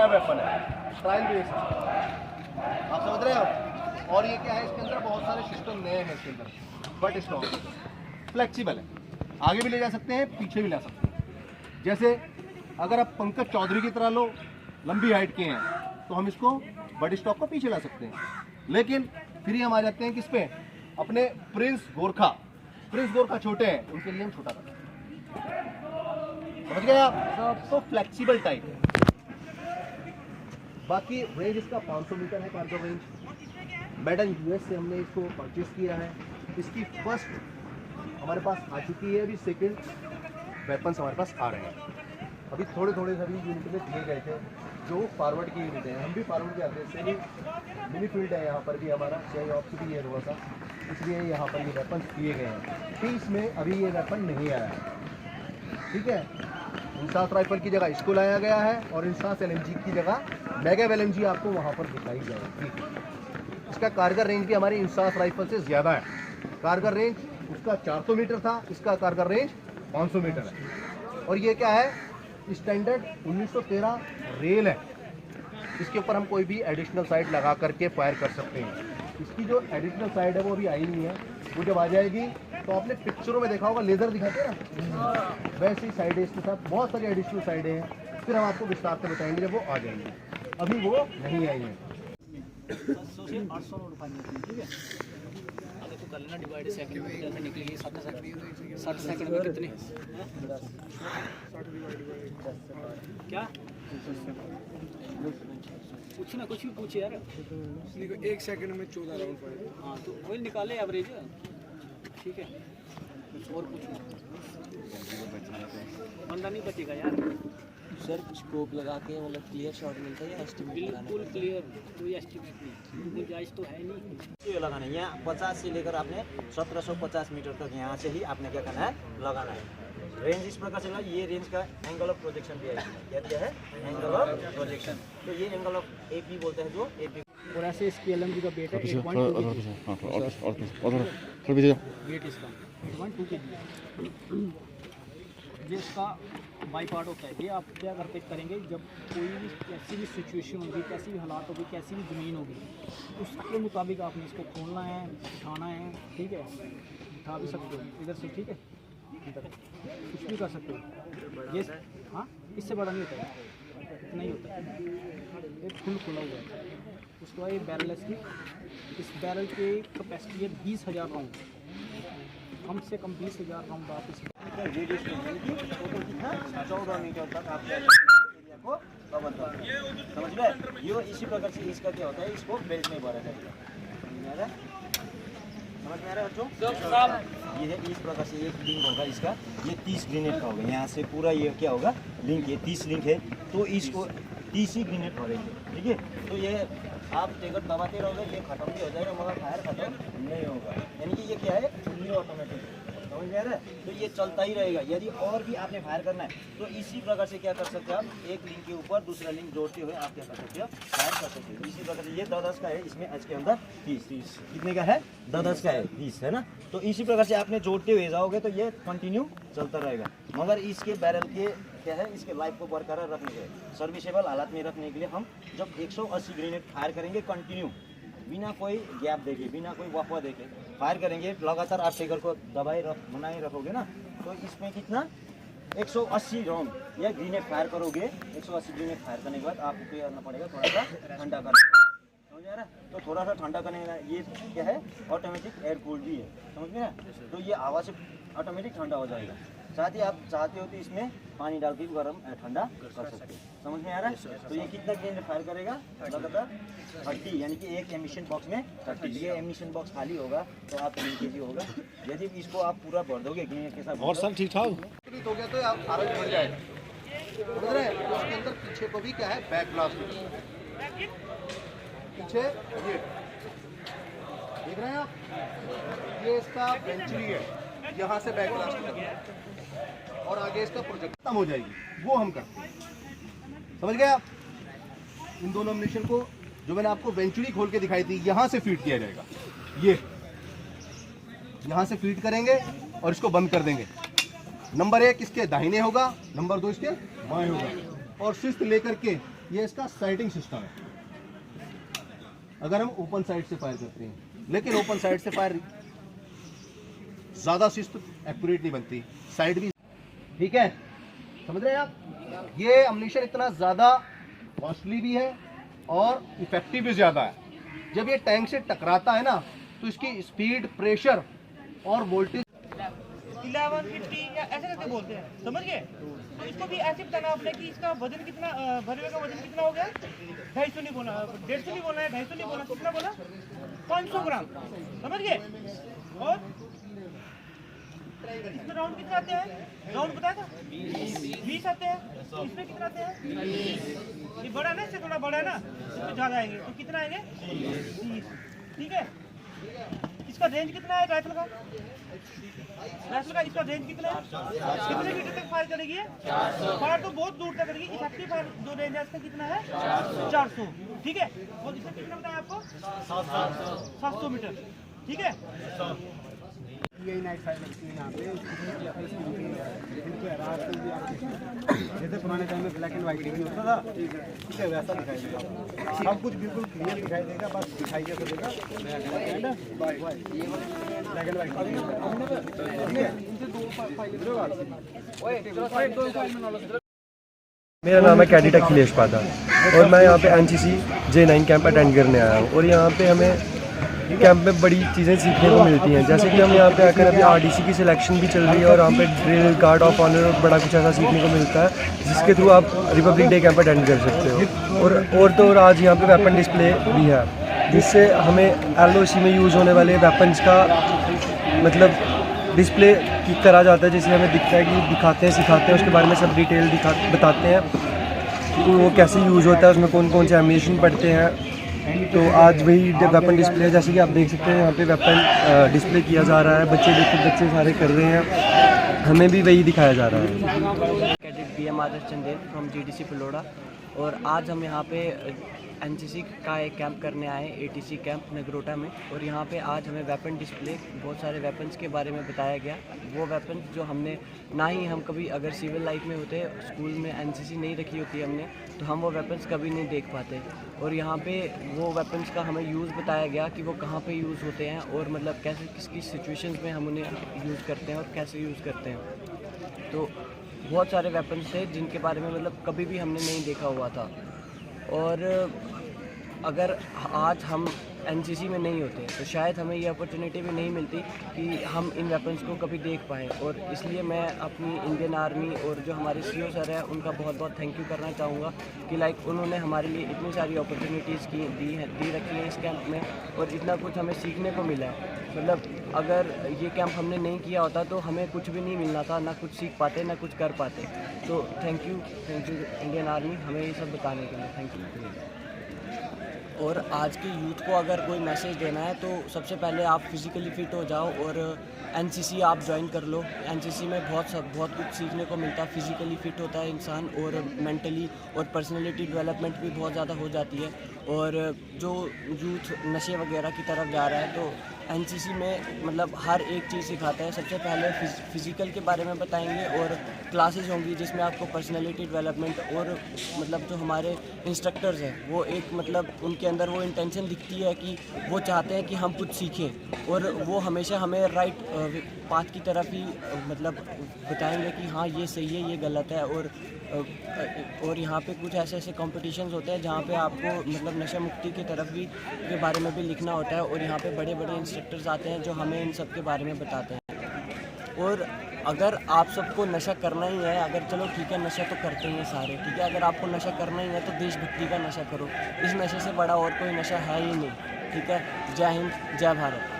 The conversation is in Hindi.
नया वेपन है, ट्रायल बेस है, आप समझ रहे हो। और ये क्या है, इसके अंदर बहुत सारे सिस्टम नए हैं इसके अंदर, बट स्टॉक फ्लेक्सिबल है, आगे भी ले जा सकते हैं, पीछे भी ला सकते हैं। जैसे अगर आप पंकज चौधरी की तरह लो, लंबी हाइट के हैं, तो हम इसको बड़ी स्टॉक को पीछे ला सकते हैं। लेकिन फिर ही हम आ जाते हैं किस पे, अपने प्रिंस गोरखा छोटे हैं, उनके लिए हम छोटा करते हैं। समझ गए आप, तो फ्लेक्सिबल टाइप है। बाकी रेंज इसका 500 मीटर है, cargo range. Made in US से हमने इसको परचेज किया है। इसकी फर्स्ट हमारे पास आ चुकी है, अभी सेकंड वेपन्स हमारे पास आ रहे हैं। अभी थोड़े सभी यूनिट में दिए गए थे जो फॉरवर्ड की यूनिट है, हम भी फॉरवर्ड के आते हैं। सेमी मिनी फील्ड है यहाँ पर भी हमारा, चाहिए ऑप्शन भी है थोड़ा सा, इसलिए यहाँ पर ये वेपन दिए गए हैं। पीस में अभी ये वेपन नहीं आया है, ठीक है। इंसास राइफल की जगह इसको लाया गया है, और इंसास एलएमजी की जगह मैगेव एलएमजी आपको वहाँ पर दिखाई जाएगी। इसका कारगर रेंज भी हमारी इंसास राइफल से ज़्यादा है। कारगर रेंज उसका 400 मीटर था, इसका कारगर रेंज 500 मीटर है। और ये क्या है, स्टैंडर्ड 1913 रेल है। इसके ऊपर हम कोई भी एडिशनल साइड लगा करके फायर कर सकते हैं। इसकी जो एडिशनल साइड है वो अभी आई नहीं है, वो जब आ जाएगी तो आपने पिक्चरों में देखा होगा, लेज़र दिखाते हैं ना, वैसी साइडें इसके साथ बहुत सारी एडिशनल साइडें हैं। फिर हम आपको विस्तार से बताएंगे जब वो आ जाएंगी, अभी वो नहीं आई हैं। 700 से 800 नोट फाइनल, ठीक है। अगर तो कर लेना डिवाइड सेकंड में, जैसे निकलेगी 60 सेकंड में कितने, क्या कुछ ना कुछ भी पूछे यार। 1 सेकंड में 14 राउंड पड़े। हाँ तो वही निकाले एवरेज, ठीक है। और कुछ बंदा नहीं बचेगा यार। सर स्कोप लगा के मतलब क्लियर शॉट मिलता है या एस्टिमेट? बिल्कुल क्लियर, कोई एस्टिमेट नहीं, गुंजाइश तो है नहीं। ये लगाना है यहाँ 50 से लेकर आपने 1750 मीटर तक यहाँ से ही आपने क्या करना है, लगाना है। रेंज इस प्रकार से ये रेंज का एंगल ऑफ प्रोजेक्शन भी है, क्या है एंगल ऑफ प्रोजेक्शन। तो ये एंगल ऑफ एपी बोलते हैं, जो एपी। और ऐसे इसकी एलएमजी का वेट है 8.2 वेट इसका 8.2 kg। ये इसका बाई पार्ट होता है। ये आप क्या करते करेंगे, जब कोई भी कैसी भी सिचुएशन होगी, कैसी भी हालात होगी, कैसी भी ज़मीन होगी, उसके मुताबिक आपने इसको खोलना है, उठाना है, ठीक है। उठा भी सकते हो इधर से, ठीक है, इधर कुछ भी कर सकते हो। ये हाँ, इससे बड़ा नहीं होता है, इतना ही होता है, एक फुल खुला हुआ है। उसके बाद ये बैरल है, इस बैरल की कैपेसिटी है 20,000 राउंड, कम से कम 20,000 राउंड आप इस 14 मीटर तक आप एरिया को कवर कर, समझ गए। ये इसी प्रकार से इसका क्या होता है, इसको बेल्ट में भरा जाएगा। समझ में आ रहा है बच्चों? ये है इस प्रकार से एक लिंक होगा इसका, ये 30 ग्रेनेड का होगा। यहाँ से पूरा ये क्या होगा, लिंक, ये 30 लिंक है, तो इसको 30 ही ग्रेनेड भरेंगे, ठीक है। तो ये आप अगर दबाते रहोगे, ये खत्म भी हो जाएगा, मगर फायर खत्म नहीं होगा। यानी कि ये क्या है, फुल्ली ऑटोमेटिक, समझ में आ रहा है। तो ये चलता ही रहेगा। यदि और भी आपने फायर करना है तो इसी प्रकार से क्या कर सकते हैं आप, एक लिंक के ऊपर दूसरा लिंक जोड़ते हुए आप क्या कर सकते हो, फायर कर सकते हो। इसी प्रकार से ये 10 का है, इसमें एच के अंदर 30 कितने का है, 10 का है, 30 है ना। तो इसी प्रकार से आपने जोड़ते हुए जाओगे तो ये कंटिन्यू चलता रहेगा। मगर इसके बैरल के क्या है, इसके लाइफ को बरकरार रखने के लिए, सर्विसेबल हालत में रखने के लिए हम जब 180 ग्रेनेड फायर करेंगे कंटिन्यू, बिना कोई गैप देके, बिना कोई वफा देके फायर करेंगे, लगातार आप ट्रिगर को बनाए रखोगे ना, तो इसमें कितना 180 राउंड या ग्रेनेड फायर करोगे। 180 ग्रेनेड फायर करने के बाद आपको क्या करना पड़ेगा, थोड़ा सा ठंडा करना, समझ में आ रहा है। तो थोड़ा सा ठंडा करने का ये क्या है, ऑटोमेटिक एयर कूल्ड भी है, समझ में ना। तो ये हवा से ऑटोमेटिक ठंडा हो जाएगा। साथ ही आप चाहते हो तो इसमें पानी डाल के गर्म ठंडा कर सकते हो, समझ में आ रहा है। तो ये कितना ग्रेनेड फायर करेगा, लगातार 30, यानी कि एक एमिशन बॉक्स में 30। ये एमिशन बॉक्स खाली होगा तो आप 3 kg होगा। यदि इसको आप पूरा भर दोगे ग्रेनेड के साथ, और सब ठीक ठाक हो गया तो आप आरएल भर जाएगा, समझ रहे हैं। उसके अंदर पीछे को भी क्या है, बैक ब्लास्ट पीछे, ये देख रहे हैं आप, ये इसका वेंचुरी है, यहाँ से बैक ब्लास्ट और आगे इसका प्रोजेक्ट खत्म हो जाएगी, वो हम करते हैं, समझ गए आप। इन दोनों एमिनेशन को जो मैंने आपको वेंचुरी खोल के दिखाई थी, यहाँ से फीड किया जाएगा। ये यहाँ से फीड करेंगे और इसको बंद कर देंगे। नंबर 1 इसके दाहिने होगा, नंबर 2 इसके बाएं होगा, और शिस्त लेकर के ये इसका साइटिंग सिस्टम है। अगर हम ओपन साइड से फायर करते हैं, लेकिन ओपन साइड से फायर ज़्यादा सुस्त एक्यूरेट नहीं बनती, साइड भी, ठीक है, समझ रहे हैं आप। ये अम्यूनिशन इतना ज़्यादा कॉस्टली भी है और इफेक्टिव भी ज़्यादा है। जब ये टैंक से टकराता है ना, तो इसकी स्पीड, प्रेशर और वोल्टेज 1150 या ऐसे करके बोलते हैं, समझ गए। तो इसको भी ऐसे बताना आपने कि इसका वजन कितना, भरे हुए का वजन कितना हो गया। 250 नहीं बोला, 150 नहीं बोला है, 250 नहीं बोला, कितना बोला, 500 ग्राम, समझ गए। और इसमें राउंड कितने आते हैं, राउंड बताया था 20 आते हैं। इसमें कितना आते हैं, ये बड़ा है ना, इससे थोड़ा बड़ा है ना, इसमें ज़्यादा आएंगे, तो कितना आएंगे 30, ठीक है। इसका रेंज कितना है राइफल का, राइफल का इसका रेंज कितना है, कितने मीटर तक फायर करेगी, फायर तो बहुत दूर तक करेगी। इफेक्टिव फायर जो रेंज है इसका कितना है 400, ठीक है। और इसका कितना बताया आपको 700 मीटर, ठीक है। यही नाइट फाइट लगती है यहाँ पे, जैसे पुराने टाइम में ब्लैक एंड वाइट टीवी होता था, ठीक है, वैसा दिखाई देगा, सब कुछ बिल्कुल क्लियर दिखाई देगा, बस दिखाई कैसे देगा ब्लैक एंड वाइट। मेरा नाम है कैडेट अखिलेश पादा और मैं यहाँ पे एनसीसी J9 कैंप अटेंड करने आया हूँ। और यहाँ पे हमें कैंप में बड़ी चीज़ें सीखने को मिलती हैं, जैसे कि हम यहाँ पे आकर अभी आरडीसी की सिलेक्शन भी चल रही है और यहाँ पे ड्रिल, गार्ड ऑफ ऑनर और बड़ा कुछ ऐसा सीखने को मिलता है, जिसके थ्रू आप रिपब्लिक डे कैंप अटेंड कर सकते हो। और आज यहाँ पे वेपन डिस्प्ले भी है, जिससे हमें LOC में यूज़ होने वाले वेपन्स का मतलब डिस्प्ले करा जाता है, जैसे हमें दिखता है कि दिखाते हैं, सिखाते हैं, उसके बारे में सब डिटेल बताते हैं कि वो कैसे यूज़ होता है, उसमें कौन कौन से एमिनेशन पड़ते हैं। तो आज वही वेपन डिस्प्ले है, जैसे कि आप देख सकते हैं यहाँ पे वेपन डिस्प्ले किया जा रहा है, बच्चे सारे कर रहे हैं, हमें भी वही दिखाया जा रहा है। Cadet BM Adarsh Chandel from GDC पिलोड़ा। और आज हम यहाँ पे NCC का एक कैंप करने आए हैं, ATC कैंप नगरोटा में। और यहाँ पे आज हमें वेपन डिस्प्ले, बहुत सारे वेपन्स के बारे में बताया गया। वो वेपन जो हमने ना ही हम कभी अगर सिविल लाइफ में होते, स्कूल में NCC नहीं रखी होती हमने, तो हम वो वेपन्स कभी नहीं देख पाते। और यहाँ पे वो वेपन्स का हमें यूज़ बताया गया कि वो कहाँ पे यूज़ होते हैं और मतलब कैसे किस सिचुएशंस में हम उन्हें यूज़ करते हैं और कैसे यूज़ करते हैं। तो बहुत सारे वेपन्स थे जिनके बारे में मतलब कभी भी हमने नहीं देखा हुआ था। और अगर आज हम NCC में नहीं होते तो शायद हमें ये अपॉर्चुनिटी भी नहीं मिलती कि हम इन वेपन्स को कभी देख पाएँ। और इसलिए मैं अपनी इंडियन आर्मी और जो हमारे CO सर हैं उनका बहुत बहुत थैंक यू करना चाहूँगा कि लाइक उन्होंने हमारे लिए इतनी सारी अपॉर्चुनिटीज़ दी रखी है इस कैंप में, और इतना कुछ हमें सीखने को मिला है। मतलब अगर ये कैंप हमने नहीं किया होता तो हमें कुछ भी नहीं मिलना था, ना कुछ सीख पाते, ना कुछ कर पाते। तो थैंक यू इंडियन आर्मी, हमें ये सब बताने के लिए थैंक यू। और आज के यूथ को अगर कोई मैसेज देना है तो सबसे पहले आप फिज़िकली फ़िट हो जाओ और NCC आप ज्वाइन कर लो। NCC में बहुत कुछ सीखने को मिलता है, फिज़िकली फ़िट होता है इंसान और मेंटली और पर्सनैलिटी डेवलपमेंट भी बहुत ज़्यादा हो जाती है। और जो यूथ नशे वगैरह की तरफ जा रहा है तो NCC में मतलब हर एक चीज़ सिखाता है। सबसे पहले फ़िज़िकल के बारे में बताएंगे और क्लासेस होंगी जिसमें आपको पर्सनैलिटी डेवलपमेंट और मतलब जो हमारे इंस्ट्रक्टर्स हैं वो एक मतलब उनके अंदर वो इंटेंशन दिखती है कि वो चाहते हैं कि हम कुछ सीखें, और वो हमेशा हमें राइट पाथ की तरफ ही मतलब बताएंगे कि हाँ ये सही है, ये गलत है। और यहाँ पे कुछ ऐसे कॉम्पिटिशन्स होते हैं जहाँ पे आपको मतलब नशा मुक्ति की तरफ भी के बारे में भी लिखना होता है। और यहाँ पे बड़े बड़े इंस्ट्रक्टर्स आते हैं जो हमें इन सब के बारे में बताते हैं। और अगर आप सबको नशा करना ही है, अगर चलो ठीक है नशा तो करते ही हैं सारे, ठीक है, अगर आपको नशा करना ही है तो देशभक्ति का नशा करो। इस नशे से बड़ा और कोई नशा है ही नहीं, ठीक है। जय हिंद, जय भारत।